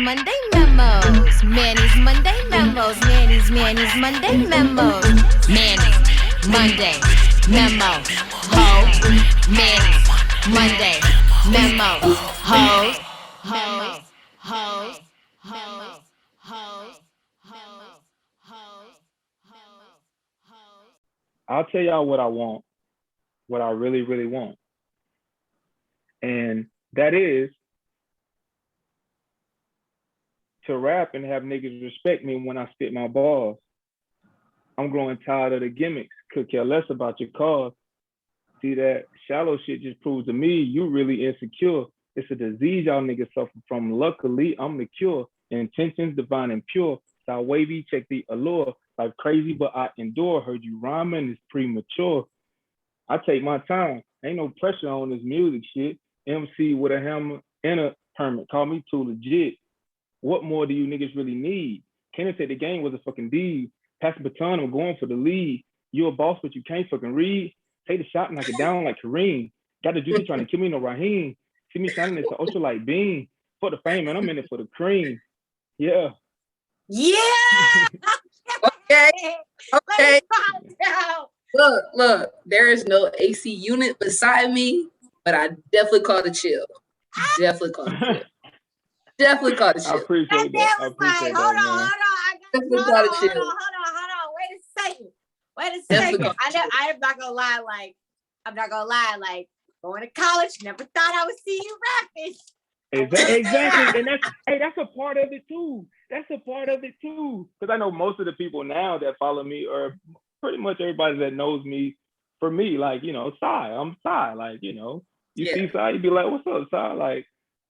Monday Memos. Manny's Monday Memos. Manny's Monday Memos. Manny's Monday Memo. Ho. Manny's Monday Memo. Hoes. Hoes. Hoes. Hoes. Hoes. I'll tell y'all what I want, what I really, really want. And that is to rap and have niggas respect me when I spit my bars. I'm growing tired of the gimmicks. Could care less about your cause. See, that shallow shit just proves to me you really insecure. It's a disease y'all niggas suffer from. Luckily, I'm the cure. Intentions divine and pure. So wavy, check the allure. Life crazy, but I endure. Heard you rhyming, it's premature. I take my time. Ain't no pressure on this music shit. MC with a hammer and a permit. Call me too legit. What more do you niggas really need? Can't say the game was a fucking deed. Pass the baton, I'm going for the lead. You a boss, but you can't fucking read. Take the shot and knock it down like Kareem. Got the juicy trying to kill me, no Raheem. See me shining, it's an ultralight beam. For the fame, man, I'm in it for the cream. Yeah. Yeah. Okay. Look, there is no AC unit beside me, but I definitely called a chill. Definitely called a chill. Definitely called a chill. I appreciate that. I appreciate that, Hold man. on. Wait a second. I'm not gonna lie. Like going to college, never thought I would see you rapping. Exactly. And that's a part of it too. Because I know most of the people now that follow me, or pretty much everybody that knows me, for me, like, you know, I'm Sai. Like, you know, you see Sai, you be like, what's up, Sai? Like,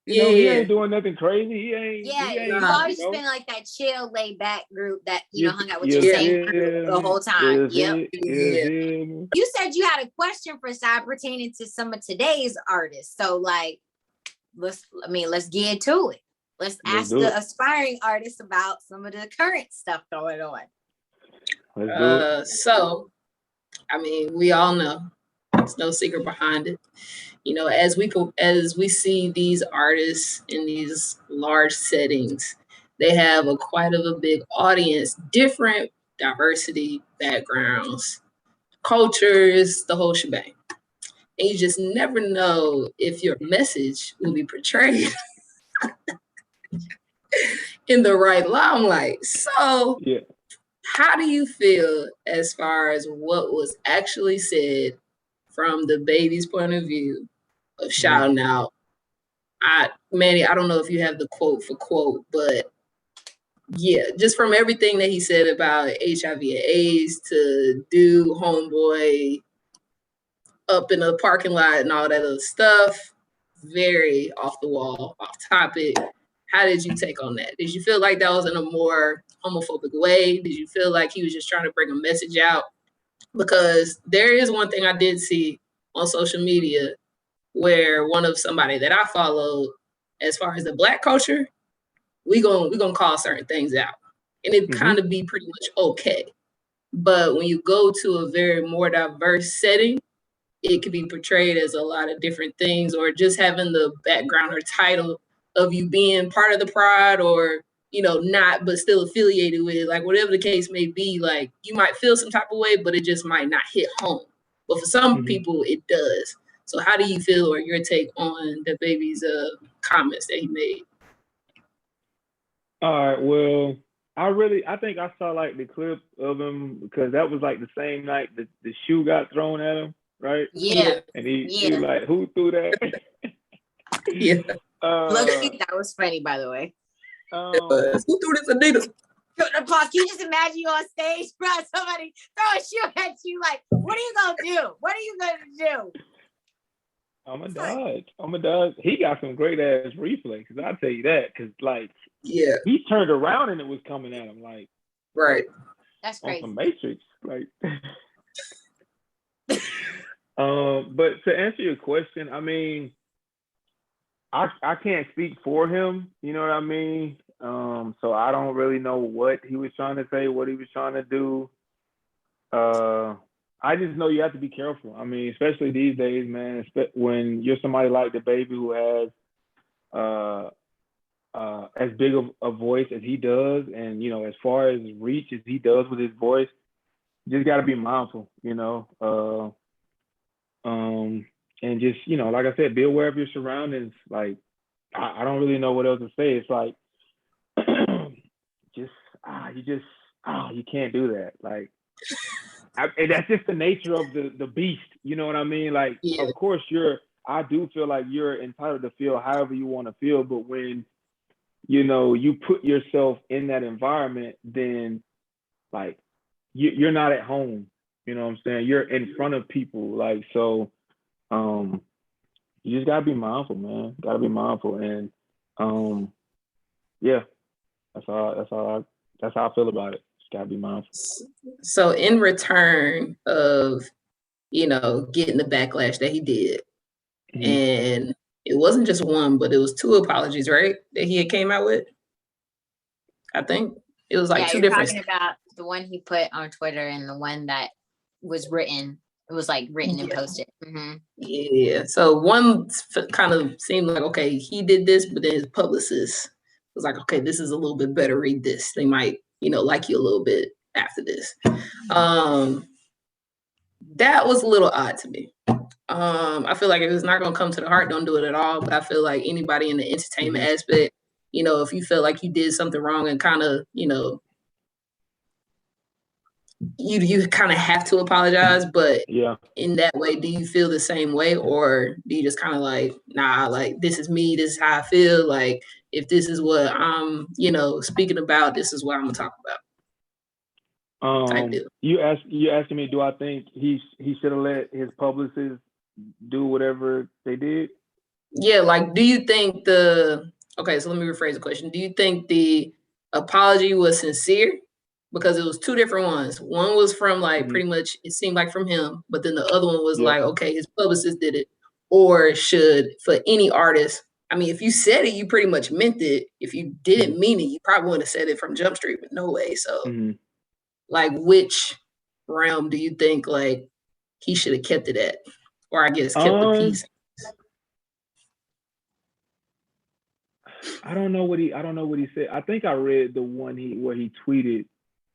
you know, he ain't doing nothing crazy. He ain't. You've always been like that chill, laid back group that, you know, hung out with your same group the whole time. You said you had a question for Sai pertaining to some of today's artists. So, like, let's get to it. Let's ask the aspiring artists about some of the current stuff going on. So, I mean, we all know there's no secret behind it. You know, as we see these artists in these large settings, they have quite a big audience, different diversity, backgrounds, cultures, the whole shebang. And you just never know if your message will be portrayed in the right limelight. So, how do you feel as far as what was actually said from the baby's point of view of shouting out? Manny, I don't know if you have the quote for quote, but yeah, just from everything that he said about HIV and AIDS to do homeboy up in the parking lot and all that other stuff, very off the wall, off topic. How did you take on that? Did you feel like that was in a more homophobic way? Did you feel like he was just trying to bring a message out? Because there is one thing I did see on social media where one of somebody that I followed, as far as the Black culture, we gonna call certain things out, and it kind of be pretty much okay. But when you go to a very more diverse setting, it can be portrayed as a lot of different things, or just having the background or title of you being part of the pride, or, you know, not, but still affiliated with it. Like, whatever the case may be, like, you might feel some type of way, but it just might not hit home. But for some people, it does. So how do you feel, or your take on the baby's comments that he made? All right, well, I think I saw like the clip of him, because that was like the same night that the shoe got thrown at him, right? Yeah. And he like, who threw that? Look, that was funny, by the way. Who threw this Adidas? Can you just imagine you on stage, bro? Somebody throw a shoe at you, like, what are you gonna do? What are you gonna do? I'm a dodge. He got some great ass reflexes, I'll tell you that, because like, he turned around and it was coming at him, like, right. That's crazy. On some Matrix, like. But to answer your question, I mean, I can't speak for him, you know what I mean? So I don't really know what he was trying to say, what he was trying to do. I just know you have to be careful. I mean, especially these days, man, when you're somebody like the baby who has as big of a voice as he does, and you know, as far as reach as he does with his voice, you just got to be mindful, you know. And just, you know, like I said, be aware of your surroundings. Like, I don't really know what else to say. It's like, you can't do that. Like, and that's just the nature of the beast. You know what I mean? Like, of course, I do feel like you're entitled to feel however you want to feel, but when, you know, you put yourself in that environment, then like you're not at home. You know what I'm saying? You're in front of people. Like, so you just gotta be mindful, man. Gotta be mindful. And yeah, that's how I feel about it. Just gotta be mindful. So in return of, you know, getting the backlash that he did, and it wasn't just one, but it was 2 apologies, right? That he had came out with. I think it was like 2 different. Talking about the one he put on Twitter and the one that was written. It was like written and posted. Yeah. So one kind of seemed like, okay, he did this, but then his publicist was like, okay, this is a little bit better. Read this. They might, you know, like you a little bit after this. That was a little odd to me. I feel like if it's not going to come to the heart, don't do it at all. But I feel like anybody in the entertainment aspect, you know, if you feel like you did something wrong and kind of, you know, you kind of have to apologize, but in that way, do you feel the same way, or do you just kind of like, nah, like this is me, this is how I feel, like if this is what I'm, you know, speaking about, this is what I'm gonna talk about. You asking me, do I think he should have let his publicist do whatever they did? Yeah, like, do you think okay, so let me rephrase the question. Do you think the apology was sincere? Because it was 2 different ones. One was from like pretty much, it seemed like from him, but then the other one was like, okay, his publicist did it. Or should, for any artist, I mean, if you said it, you pretty much meant it. If you didn't mean it, you probably wouldn't have said it from Jump Street, but no way. So like, which realm do you think like he should have kept it at? Or I guess kept the peace? I don't know what he said. I think I read the one where he tweeted,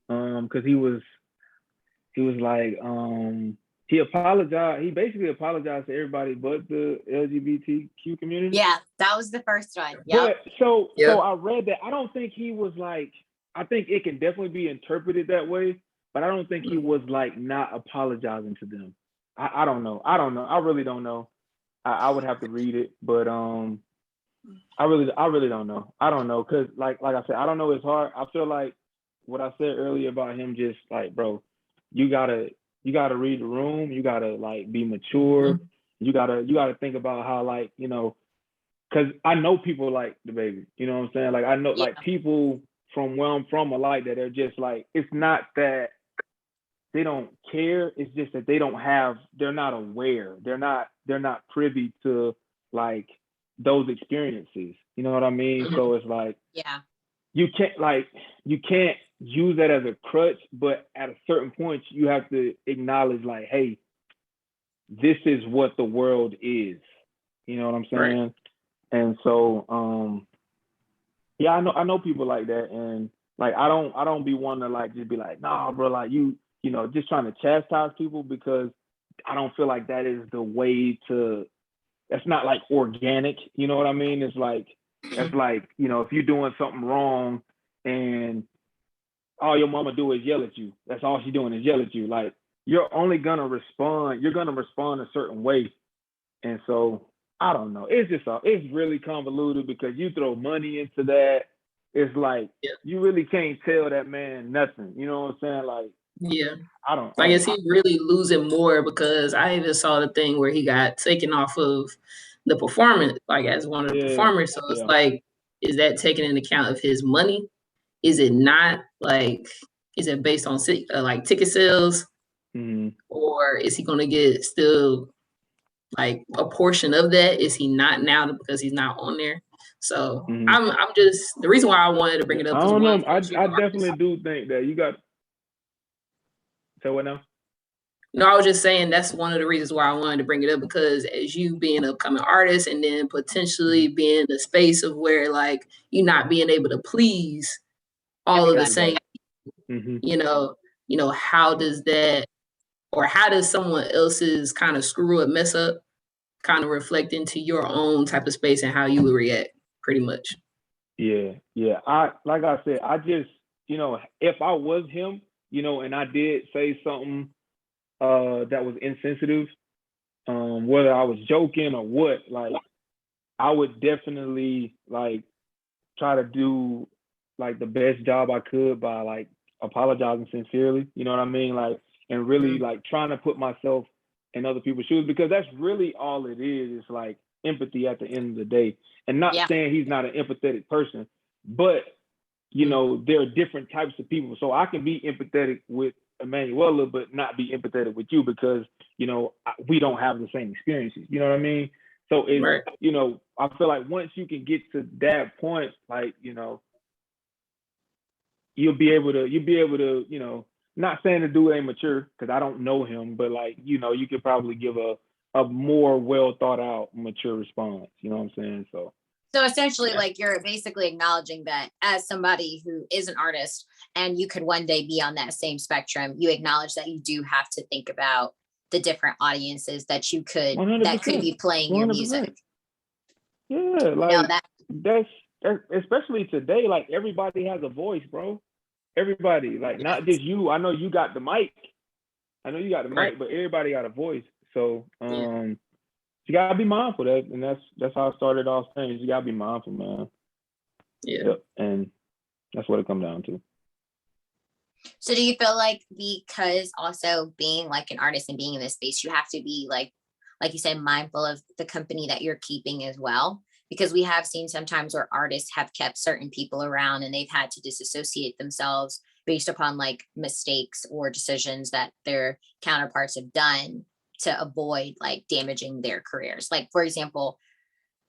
because he was like, he apologized. He basically apologized to everybody but the LGBTQ community. Yeah, that was the first one. Yeah. So I read that. I don't think he was like, I think it can definitely be interpreted that way, but I don't think he was like not apologizing to them. I don't know. I really don't know. I would have to read it, but I really don't know. I don't know, because like I said, I don't know his heart. I feel like what I said earlier about him, just like, bro, you gotta read the room. You gotta like be mature. You gotta think about how, like, you know, because I know people like the baby. You know what I'm saying? Like, I know like people from where I'm from are like that. They're just like, it's not that they don't care. It's just that they're not aware. They're not privy to like those experiences. You know what I mean? So it's like, you can't use that as a crutch, but at a certain point you have to acknowledge like, hey, this is what the world is. You know what I'm saying? Right. And so I know people like that, and like I don't be wanting to like just be like, nah, bro, like you know, just trying to chastise people, because I don't feel like that is the way to. That's not like organic. You know what I mean? It's like, that's like, you know, if you're doing something wrong and all your mama do is yell at you, that's all she's doing is yell at you. Like, you're only gonna respond. You're gonna respond a certain way, and so I don't know. It's really convoluted, because you throw money into that. It's like you really can't tell that man nothing. You know what I'm saying? Like, I don't. Like, is he really losing more? Because I even saw the thing where he got taken off of the performance, like as one of the performers. So it's like, is that taken into account of his money? Is it not? Like, is it based on like ticket sales, or is he going to get still like a portion of that? Is he not now because he's not on there? So I'm just, the reason why I wanted to bring it up. I don't know. I definitely do think that you got. So what now? No, I was just saying that's one of the reasons why I wanted to bring it up, because as you being an upcoming artist and then potentially being in the space of where like you not being able to please all of the same, you know, how does that, or how does someone else's kind of screw up, mess up, kind of reflect into your own type of space and how you would react, pretty much. Yeah. Like I said, I just, if I was him, and I did say something that was insensitive, whether I was joking or what, like I would definitely like try to do like the best job I could by like apologizing sincerely, you know what I mean? Like, and really like trying to put myself in other people's shoes, because that's really all it is like empathy at the end of the day. And not saying he's not an empathetic person, but there are different types of people. So I can be empathetic with Emanuela, but not be empathetic with you because, we don't have the same experiences. You know what I mean? So it's, right. I feel like once you can get to that point, like, you'll be able to, not saying the dude ain't mature because I don't know him, but like, you could probably give a more well thought out, mature response. You know what I'm saying? So essentially, like you're basically acknowledging that as somebody who is an artist and you could one day be on that same spectrum, you acknowledge that you do have to think about the different audiences that you could 100%. That could be playing 100%. Your music. Yeah, like that's especially today, like everybody has a voice, bro. Everybody, like not just you. I know you got the mic. But everybody got a voice. So you gotta be mindful of that, and that's how I started off saying you gotta be mindful, man. Yeah. Yep. And that's what it comes down to. So do you feel like because also being like an artist and being in this space, you have to be like you said, mindful of the company that you're keeping as well? Because we have seen sometimes where artists have kept certain people around and they've had to disassociate themselves based upon like mistakes or decisions that their counterparts have done to avoid like damaging their careers. Like, for example,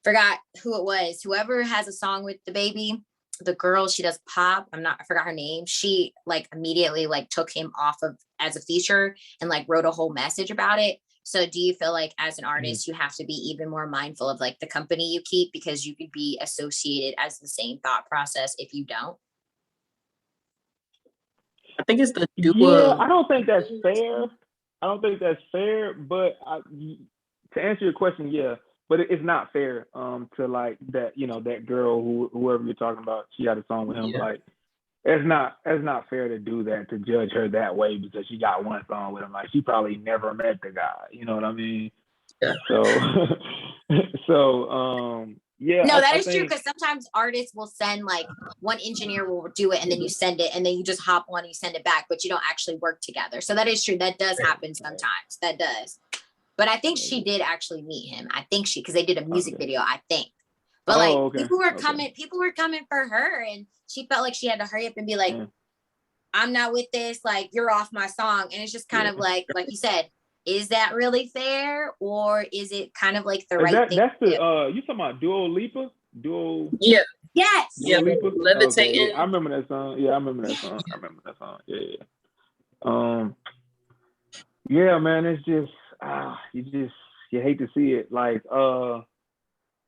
forgot who it was, whoever has a song with the baby, the girl, she does pop. I forgot her name. She like immediately like took him off of as a feature and like wrote a whole message about it. So do you feel like as an artist, you have to be even more mindful of like the company you keep, because you could be associated as the same thought process if you don't? I think it's the dual. Yeah, I don't think that's fair. But to answer your question, yeah, but it's not fair to like that, that girl whoever you're talking about, she had a song with him. Yeah. Like it's not fair to do that, to judge her that way because she got one song with him. Like she probably never met the guy. You know what I mean? Yeah. So yeah. No, that is true, because sometimes artists will send like one engineer will do it and then you send it and then you just hop on and you send it back, but you don't actually work together. So that is true. That does happen sometimes. That does. But I think she did actually meet him. I think because they did a music video, I think. But like people were coming for her, and she felt like she had to hurry up and be like, I'm not with this, like you're off my song. And it's just kind of like you said, is that really fair, or is it kind of like the right thing? That's the you talking about Dua Lipa? Yeah. Yes. Yeah, Levitating. Okay. I remember that song. Yeah, I remember that song. Yeah, man, it's just you hate to see it. Like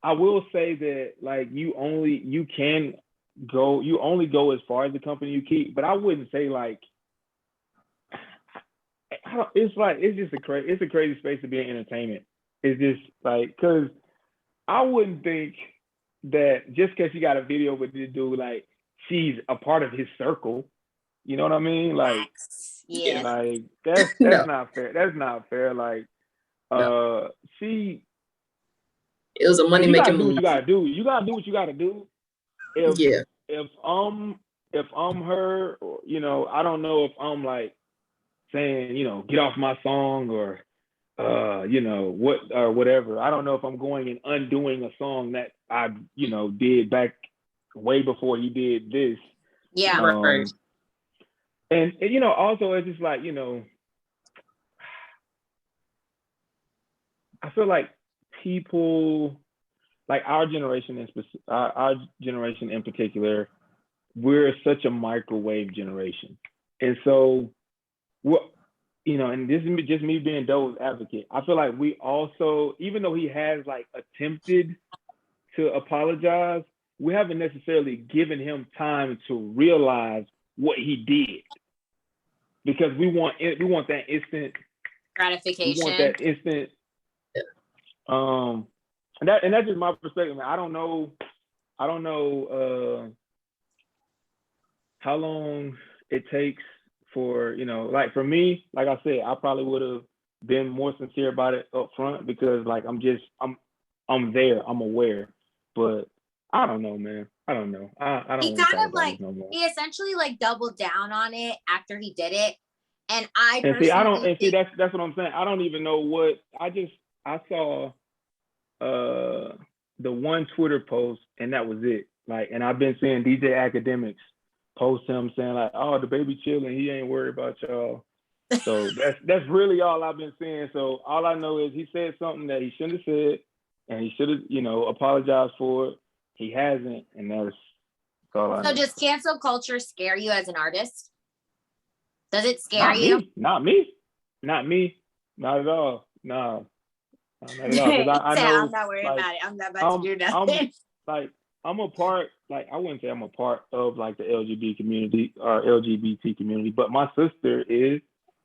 I will say that like you only go as far as the company you keep, but I wouldn't say like it's just a crazy space to be in entertainment. It's just like, because I wouldn't think that just because she got a video with this dude, like she's a part of his circle. You know what I mean? Like, like that's not fair. That's not fair. Like, it was a money making move. You gotta do what you gotta do. If I'm her, or, I don't know if I'm like saying, get off my song, or what or whatever. I don't know if I'm going and undoing a song that I did back way before he did this. Yeah. Right. And also it's just like, I feel like people like our generation in particular, we're such a microwave generation. And so you know, and this is just me being devil's advocate. I feel like we also, even though he has like attempted to apologize, we haven't necessarily given him time to realize what he did, because we want that instant gratification. We want that instant. And that's just my perspective, man. I don't know how long it takes for, you know, like for me, like I said, I probably would have been more sincere about it up front, because like I'm there, I'm aware. But I don't know, man. I don't know. I don't he kind of like, no more. He essentially like doubled down on it after he did it. And that's what I'm saying. I don't even know what I saw the one Twitter post, and that was it. Like, and I've been seeing DJ Academics post him saying like, "Oh, the baby chilling, he ain't worried about y'all." So that's really all I've been seeing. So all I know is he said something that he shouldn't have said, and he should have, you know, apologized for it. He hasn't, and that's all I know. So does cancel culture scare you as an artist? Does it scare you? Not me. Not at all. No. Not at all. I know, I'm not worried about it. I'm not about to do nothing. I'm a part, like, I wouldn't say I'm a part of like the LGBT community or LGBT community, but my sister is,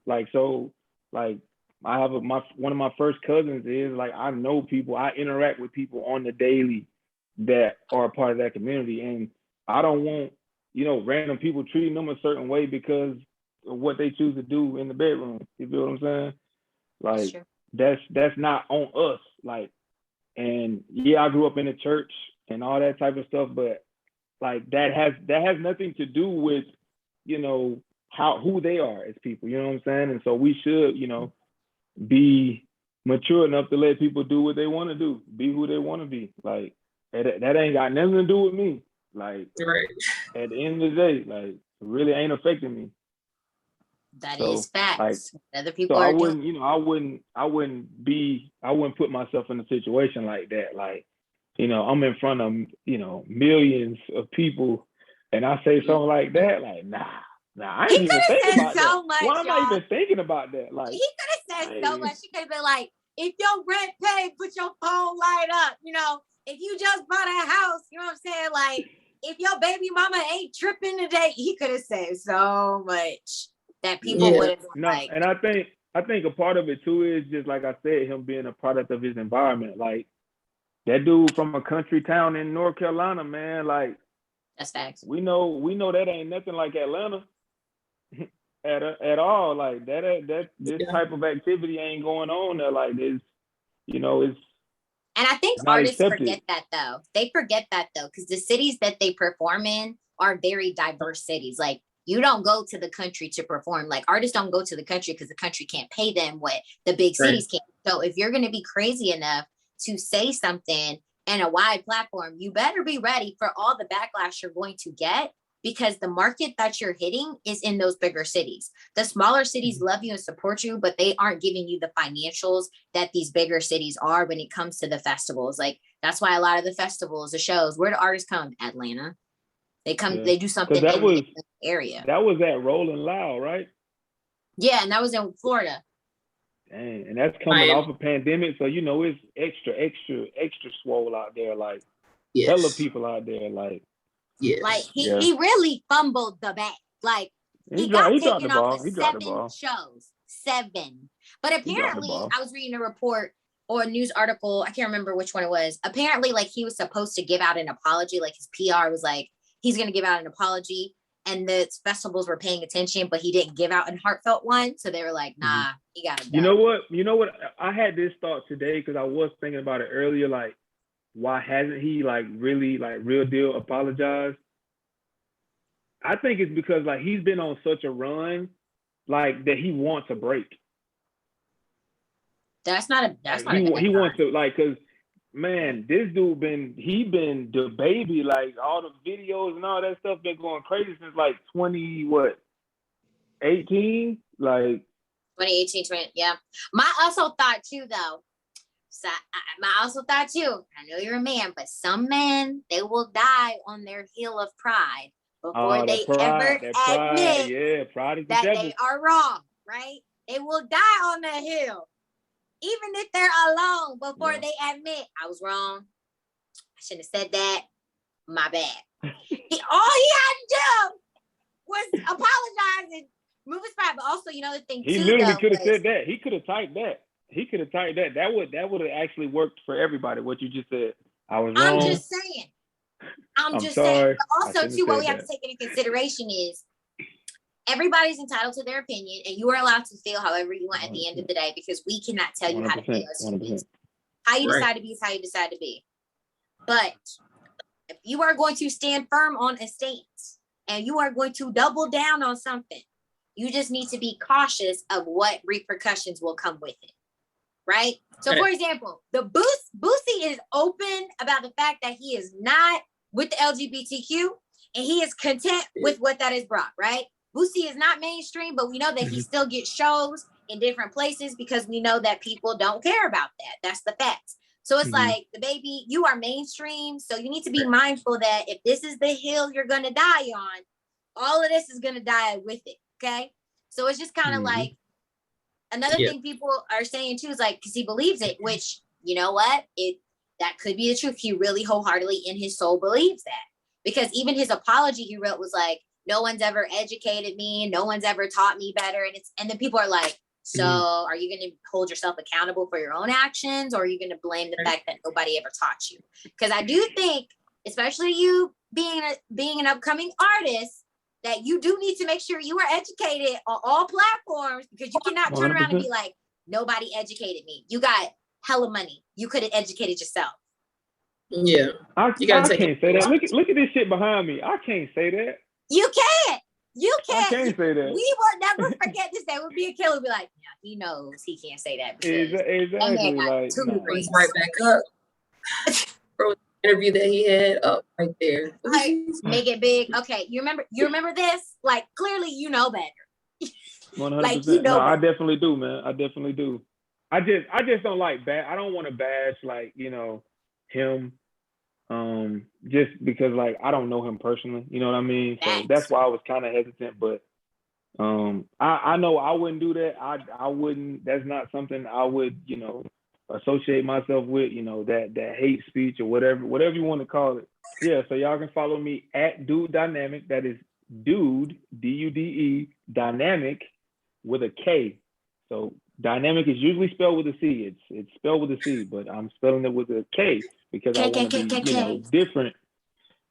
like, so like I have one of my first cousins is like, I know people, I interact with people on the daily that are a part of that community, and I don't want, you know, random people treating them a certain way because of what they choose to do in the bedroom. You feel what I'm saying? Like, that's not on us. Like, and yeah, I grew up in the church and all that type of stuff, but like that has nothing to do with, you know, who they are as people. You know what I'm saying? And so we should, you know, be mature enough to let people do what they want to do, be who they want to be. Like, that ain't got nothing to do with me. Like, right. At the end of the day, like, it really ain't affecting me. That is facts. Like, other people so are I wouldn't, you know, I wouldn't put myself in a situation like that. Like, you know, I'm in front of, you know, millions of people, and I say something like that. Like, nah, I ain't even thinking about that. Why am I even thinking about that? Like, he could have said so much. He could have been like, if your rent paid, put your phone light up. You know, if you just bought a house, you know what I'm saying? Like, if your baby mama ain't tripping today, he could have said so much that people would have like. And I think a part of it too is just, like I said, him being a product of his environment. Like, that dude from a country town in North Carolina, man, like, that's facts. We know that ain't nothing like Atlanta at all. Like, this type of activity ain't going on there. Like, this, you know, it's. And I think artists forget that though. They forget that though, because the cities that they perform in are very diverse cities. Like, you don't go to the country to perform. Like, artists don't go to the country because the country can't pay them what the big cities can. So if you're going to be crazy enough to say something in a wide platform, you better be ready for all the backlash you're going to get, because the market that you're hitting is in those bigger cities. The smaller cities love you and support you, but they aren't giving you the financials that these bigger cities are when it comes to the festivals. Like, that's why a lot of the festivals, the shows, where do artists come? Atlanta. They come, they do something in the area. That was at Rolling Loud, right? Yeah, and that was in Florida. Dang, and that's coming off a pandemic, so you know it's extra swole out there. Like, hella people out there. Like, like he really fumbled the bag. Like, he got taken off of 7 shows. 7. But apparently, I was reading a report or a news article. I can't remember which one it was. Apparently, like, he was supposed to give out an apology. Like, his PR was like, he's going to give out an apology. And the festivals were paying attention, but he didn't give out a heartfelt one. So they were like, nah, he got to go. You know what? I had this thought today because I was thinking about it earlier. Like, why hasn't he, like, really, like, real deal apologized? I think it's because, like, he's been on such a run, like, that he wants a break. That's not a he wants to, like, because, man, this dude been the baby, like, all the videos and all that stuff been going crazy since like 2018, like 2018, yeah. My also thought too, though. So I also thought too. I know you're a man, but some men, they will die on their hill of pride before they ever admit pride that they are wrong, right? They will die on that hill. Even if they're alone before they admit, I was wrong. I shouldn't have said that. My bad. All he had to do was apologize and move his spot. But also, you know, the thing he literally could have said that. He could have typed that. That would have actually worked for everybody. What you just said. I was wrong. I'm just saying. I'm just saying. But also, too, what we have to take into consideration is everybody's entitled to their opinion, and you are allowed to feel however you want at the end of the day, because we cannot tell you how to feel as humans. How you decide to be is how you decide to be. But if you are going to stand firm on a stance and you are going to double down on something, you just need to be cautious of what repercussions will come with it. Right? So, for example, the Boosie is open about the fact that he is not with the LGBTQ and he is content with what that has brought, right? Boosie is not mainstream, but we know that he still gets shows in different places because we know that people don't care about that. That's the facts. So it's like, the baby, you are mainstream, so you need to be mindful that if this is the hill you're going to die on, all of this is going to die with it, okay? So it's just kind of like, another thing people are saying too is like, because he believes it, which, you know what? That could be the truth. He really wholeheartedly in his soul believes that. Because even his apology he wrote was like, no one's ever educated me. No one's ever taught me better. And then people are like, so are you going to hold yourself accountable for your own actions? Or are you going to blame the fact that nobody ever taught you? Because I do think, especially you being an upcoming artist, that you do need to make sure you are educated on all platforms, because you cannot turn 100%. Around and be like, nobody educated me. You got hella money. You could have educated yourself. Yeah. I can't say that. Look at this shit behind me. I can't say that. You can't. You can't. I can't say that. We will never forget this day. We'll be a killer. Be like, yeah, he knows he can't say that. Exactly. Like, right back up. Bro, interview that he had up right there. Like, make it big. Okay, you remember this? Like, clearly you know better. 100%. Like, you know, I definitely do, man. I definitely do. I just don't like I don't want to bash, like, you know, him. Just because, like, I don't know him personally, you know what I mean? So that's why I was kind of hesitant, but I know I wouldn't do that. I wouldn't, that's not something I would, you know, associate myself with, you know, that hate speech or whatever you want to call it. Yeah, so y'all can follow me at Dude Dynamik. That is Dude, D-U-D-E, Dynamik with a K. So Dynamik is usually spelled with a C. It's spelled with a C, but I'm spelling it with a K because I want to be, you know, different.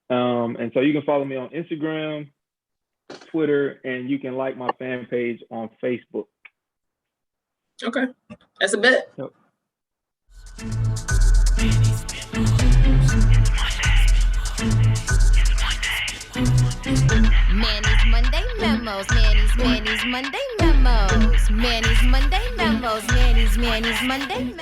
And so you can follow me on Instagram, Twitter, and you can like my fan page on Facebook. Okay, that's a bet. Yep. Manny's Monday Memos. Manny's Monday Memos. Manny's Monday Memos. Manny's Monday Memos.